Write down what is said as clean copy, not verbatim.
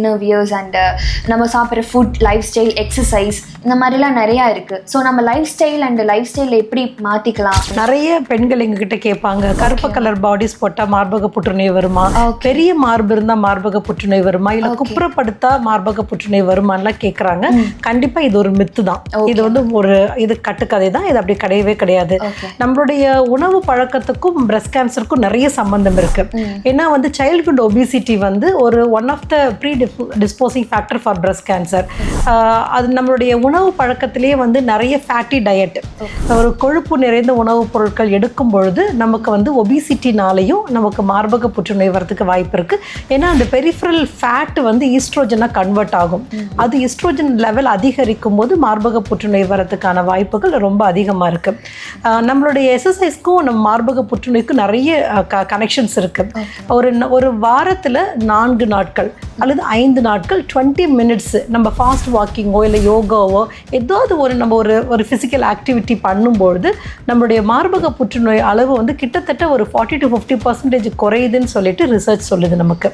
Interviews and நம்ம சாப்பிட்ற food, life style, exercise இந்த மாதிரிலாம் நிறையா இருக்குது. ஸோ நம்ம லைஃப் ஸ்டைல் அண்ட் லைஃப் ஸ்டைலில் எப்படி மாற்றிக்கலாம்? நிறைய பெண்கள் எங்ககிட்ட கேட்பாங்க, கருப்பு கலர் பாடிஸ் போட்டால் மார்பக புற்றுநோய் வருமா, பெரிய மார்பு இருந்தால் மார்பக புற்றுநோய் வருமா, இல்லை குப்புறப்படுத்தா மார்பக புற்றுநோய் வருமானலாம் கேட்குறாங்க. கண்டிப்பாக இது ஒரு மித்து தான். இது வந்து இது கட்டுக்கதை தான். இது அப்படி கிடையவே கிடையாது. நம்மளுடைய உணவு பழக்கத்துக்கும் பிரஸ்ட் கேன்சருக்கும் நிறைய சம்பந்தம் இருக்கு. ஏன்னா வந்து சைல்ட்ஹுட் ஒபிசிட்டி வந்து one of the predisposing factor for breast cancer. அது நம்மளுடைய உணவு பழக்கத்திலேயே வந்து நிறைய ஃபேட்டி டயட், ஒரு கொழுப்பு நிறைந்த உணவுப் பொருட்கள் எடுக்கும் பொழுது நமக்கு வந்து ஒபிசிட்டினாலையும் நமக்கு மார்பக புற்றுநோய் வரதுக்கு வாய்ப்பு இருக்கு. ஏன்னா அந்த பெரிஃபரல் ஃபேட் வந்து ஈஸ்ட்ரோஜனாக கன்வெர்ட் ஆகும். அது ஈஸ்ட்ரோஜன் லெவல் அதிகரிக்கும் போது மார்பக புற்றுநோய் வரதுக்கான வாய்ப்புகள் ரொம்ப அதிகமாக இருக்கு. நம்மளுடைய எக்ஸசைஸ்க்கும் நம்ம மார்பக புற்றுநோய்க்கும் நிறைய கனெக்ஷன்ஸ் இருக்கு. ஒரு வாரத்தில் 4 நாட்கள் அல்லது 5 நாட்கள் 20 மினிட்ஸ் நம்ம ஃபாஸ்ட் வாக்கிங்கோ இல்லை யோகாவோ ஏதாவது நம்ம ஒரு ஃபிசிக்கல் ஆக்டிவிட்டி பண்ணும்பொழுது நம்மளுடைய மார்பக புற்றுநோய் அளவு வந்து கிட்டத்தட்ட ஒரு 40 to 50% குறையுதுன்னு சொல்லிட்டு ரிசர்ச் சொல்லுது நமக்கு.